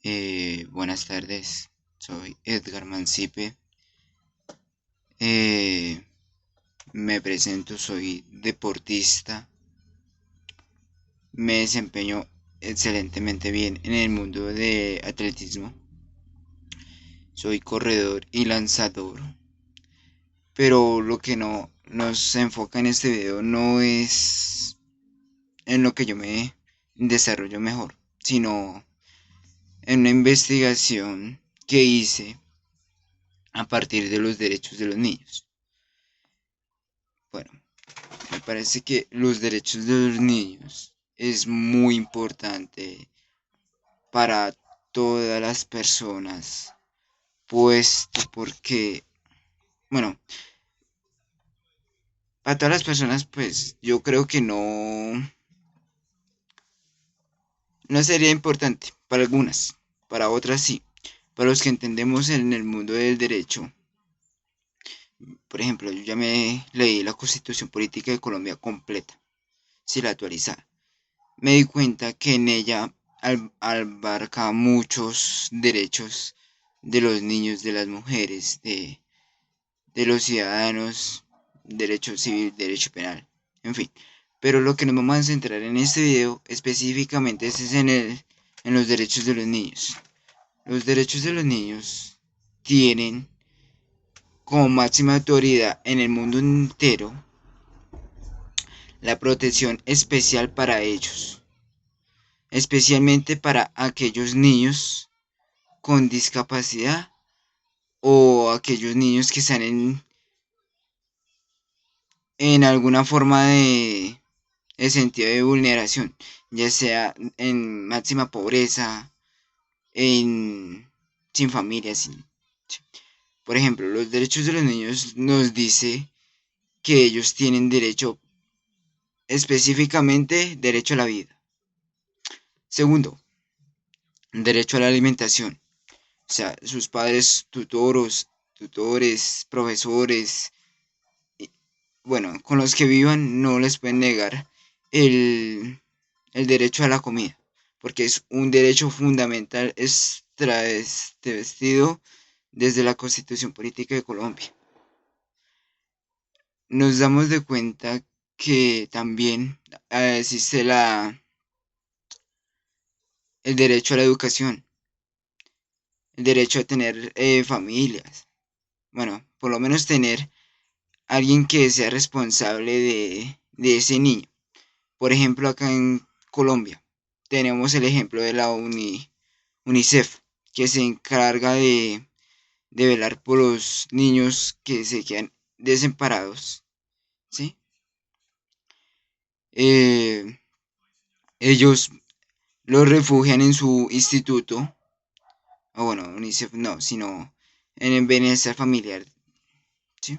Buenas tardes, soy Edgar Mancipe. Eh, Me presento, soy deportista. Me desempeño excelentemente bien en el mundo de atletismo. Soy corredor y lanzador. Pero lo que no nos enfoca en este video no es en lo que yo me desarrollo mejor, sino en una investigación que hice a partir de los derechos de los niños. Bueno, me parece que los derechos de los niños es muy importante para todas las personas, puesto porque, bueno, para todas las personas, pues yo creo que no sería importante para algunas, para otras sí. Para los que entendemos en el mundo del derecho, por ejemplo, yo ya me leí la Constitución Política de Colombia completa, si la actualizada. Me di cuenta que en ella abarca muchos derechos de los niños, de las mujeres, de los ciudadanos, derecho civil, derecho penal, en fin. Pero lo que nos vamos a centrar en este video específicamente es en los derechos de los niños. Los derechos de los niños tienen como máxima autoridad en el mundo entero la protección especial para ellos, especialmente para aquellos niños con discapacidad o aquellos niños que están en alguna forma de sentido de vulneración, ya sea en máxima pobreza, en sin familia, sin, sí. Por ejemplo, los derechos de los niños nos dice que ellos tienen derecho, específicamente derecho a la vida. Segundo, derecho a la alimentación. O sea, sus padres, tutores, profesores, bueno, con los que vivan no les pueden negar el derecho a la comida, porque es un derecho fundamental vestido desde la Constitución Política de Colombia. Nos damos de cuenta que también existe el derecho a la educación, el derecho a tener familias, bueno, por lo menos tener alguien que sea responsable de ese niño. Por ejemplo, acá en Colombia tenemos el ejemplo de la UNICEF, que se encarga de velar por los niños que se quedan desamparados, ¿sí? Eh, Ellos los refugian en su instituto, o bueno, UNICEF no, sino en el bienestar familiar, ¿sí?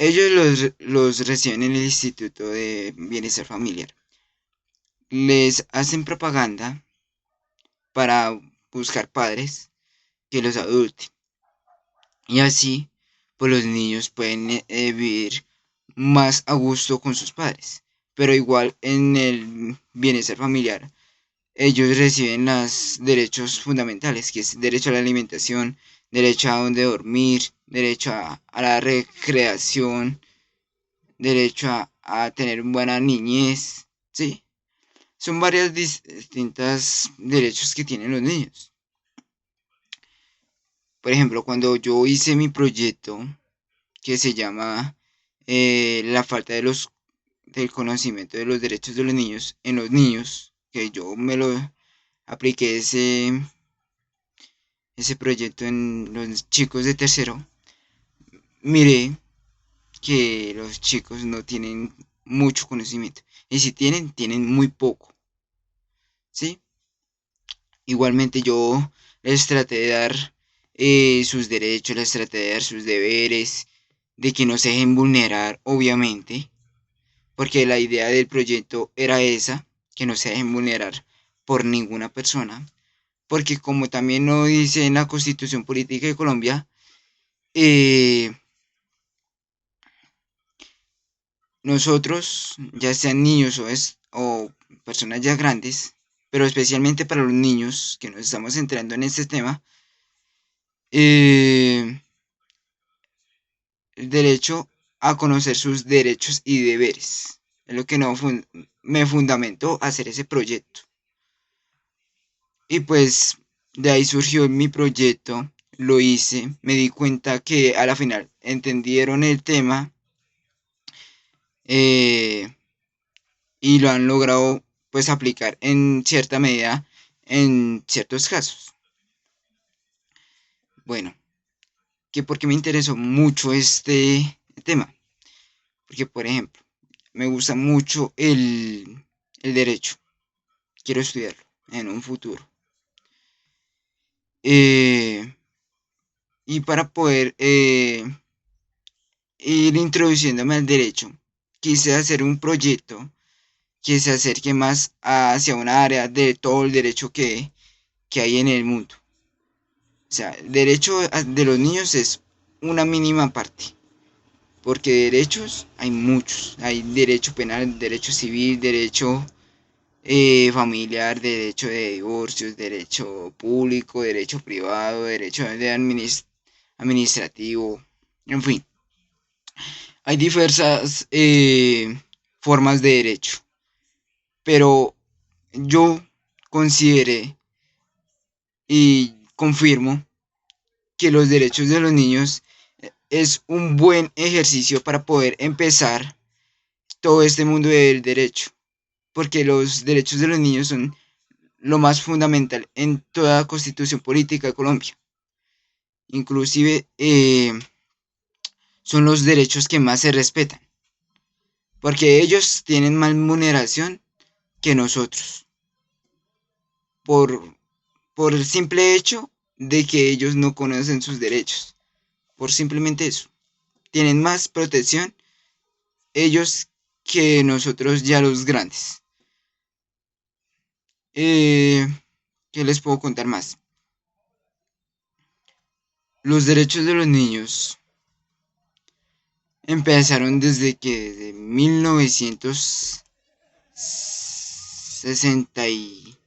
Ellos los reciben en el instituto de bienestar familiar. Les hacen propaganda para buscar padres que los adulten. Y así, pues los niños pueden vivir más a gusto con sus padres. Pero igual en el bienestar familiar, ellos reciben los derechos fundamentales, que es derecho a la alimentación, derecho a donde dormir, derecho a la recreación, derecho a tener buena niñez, ¿sí? Son varias distintas derechos que tienen los niños. Por ejemplo, cuando yo hice mi proyecto que se llama La falta del conocimiento de los derechos de los niños en los niños, que yo me lo apliqué ese proyecto en los chicos de tercero, miré que los chicos no tienen mucho conocimiento. Y si tienen, tienen muy poco. ¿Sí? Igualmente yo les traté de dar sus derechos, les traté de dar sus deberes, de que no se dejen vulnerar, obviamente, porque la idea del proyecto era esa, que no se dejen vulnerar por ninguna persona, porque como también lo dice en la Constitución Política de Colombia, eh, nosotros, ya sean niños o personas ya grandes, pero especialmente para los niños que nos estamos centrando en este tema, eh, el derecho a conocer sus derechos y deberes. Es lo que no me fundamentó a hacer ese proyecto. Y pues de ahí surgió mi proyecto, lo hice, me di cuenta que a la final entendieron el tema, eh, y lo han logrado pues aplicar en cierta medida en ciertos casos. Bueno, que porque me interesó mucho este tema, porque por ejemplo, me gusta mucho el derecho, quiero estudiarlo en un futuro. Eh, y para poder ir introduciéndome al derecho, quise hacer un proyecto que se acerque más hacia una área de todo el derecho que hay en el mundo. O sea, el derecho de los niños es una mínima parte, porque derechos hay muchos. Hay derecho penal, derecho civil, derecho familiar, derecho de divorcios, derecho público, derecho privado, derecho de administrativo, en fin. Hay diversas formas de derecho, pero yo consideré y confirmo que los derechos de los niños es un buen ejercicio para poder empezar todo este mundo del derecho, porque los derechos de los niños son lo más fundamental en toda constitución política de Colombia. Inclusive son los derechos que más se respetan, porque ellos tienen más vulneración que nosotros, por, por el simple hecho de que ellos no conocen sus derechos, por simplemente eso. Tienen más protección ellos que nosotros ya los grandes. Eh, ¿Qué les puedo contar más? Los derechos de los niños empezaron desde 1960 y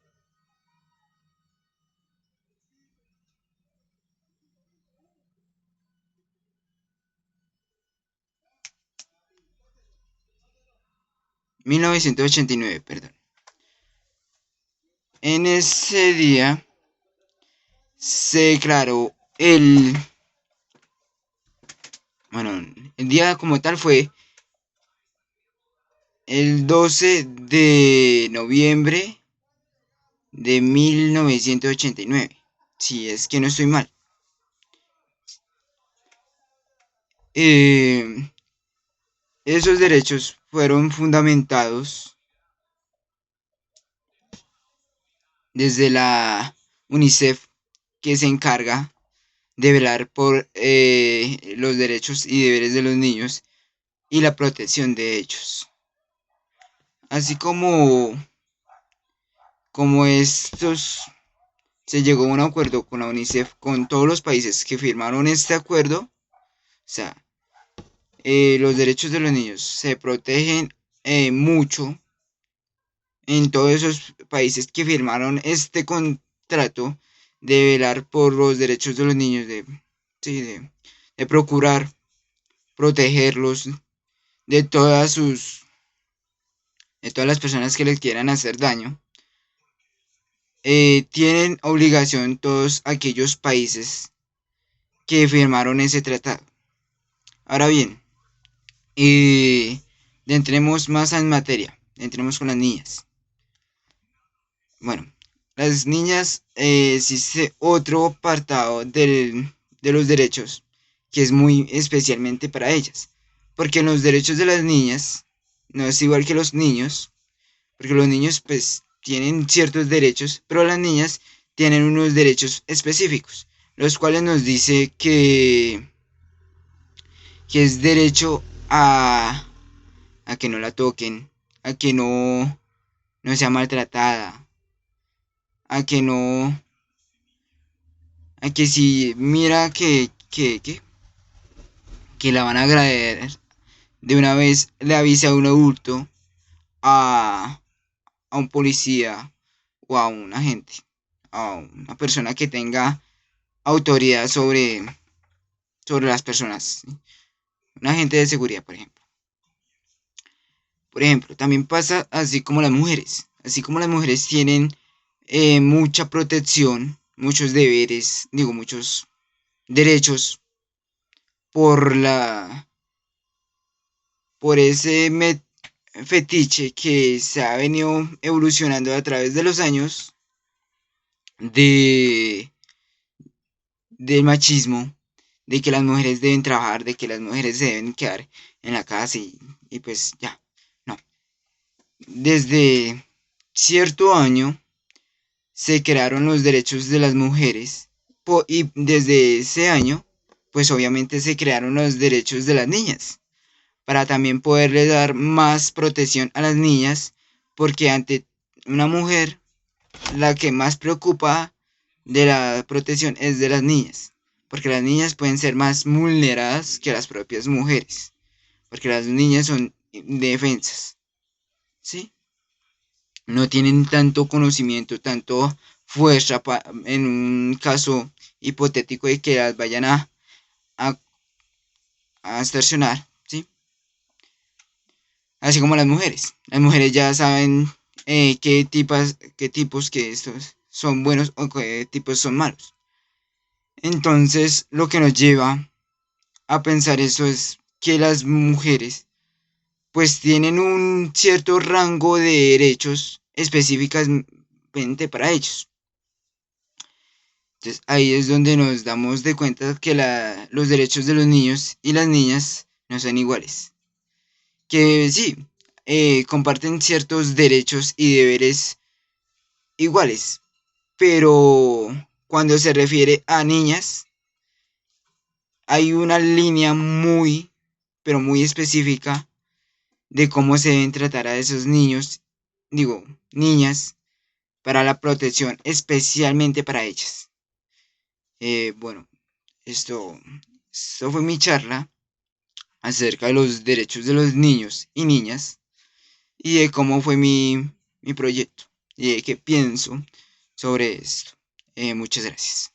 1989, perdón. En ese día se declaró bueno, el día como tal fue el 12 de noviembre de 1989, si es que no estoy mal. Eh, Esos derechos fueron fundamentados desde la UNICEF, que se encarga de velar por los derechos y deberes de los niños y la protección de ellos. Así como estos se llegó a un acuerdo con la UNICEF, con todos los países que firmaron este acuerdo, o sea, los derechos de los niños se protegen mucho en todos esos países que firmaron este contrato de velar por los derechos de los niños, sí, de procurar protegerlos de de todas las personas que les quieran hacer daño. Tienen obligación todos aquellos países que firmaron ese tratado. Ahora bien, entremos más en materia, entremos con las niñas. Bueno, las niñas, existe otro apartado de los derechos que es muy especialmente para ellas, porque los derechos de las niñas no es igual que los niños, porque los niños pues tienen ciertos derechos, pero las niñas tienen unos derechos específicos, los cuales nos dice que es derecho a que no la toquen, a que no sea maltratada, a que no, a que si mira que la van a agredir, de una vez le avise a un adulto, a un policía o a un agente, a una persona que tenga autoridad sobre las personas, ¿sí? Un agente de seguridad, por ejemplo. Por ejemplo, también pasa así como las mujeres. Así como las mujeres tienen mucha protección, muchos deberes, digo, muchos derechos por por ese fetiche que se ha venido evolucionando a través de los años de del machismo, de que las mujeres deben trabajar, de que las mujeres se deben quedar en la casa y pues ya, no. Desde cierto año se crearon los derechos de las mujeres y desde ese año, pues obviamente se crearon los derechos de las niñas, para también poderle dar más protección a las niñas, porque ante una mujer, la que más preocupa de la protección es de las niñas, porque las niñas pueden ser más vulneradas que las propias mujeres, porque las niñas son indefensas, ¿sí? No tienen tanto conocimiento, tanto fuerza en un caso hipotético de que las vayan a, a extorsionar, ¿sí? Así como las mujeres. Las mujeres ya saben qué tipos que estos son buenos o qué tipos son malos. Entonces, lo que nos lleva a pensar eso es que las mujeres pues tienen un cierto rango de derechos específicamente para ellos. Entonces, ahí es donde nos damos de cuenta que los derechos de los niños y las niñas no son iguales. Que sí, comparten ciertos derechos y deberes iguales, pero cuando se refiere a niñas, hay una línea muy, pero muy específica de cómo se deben tratar a esos niños, digo, niñas, para la protección, especialmente para ellas. Bueno, esto, esto fue mi charla acerca de los derechos de los niños y niñas y de cómo fue mi proyecto y de qué pienso sobre esto. Muchas gracias.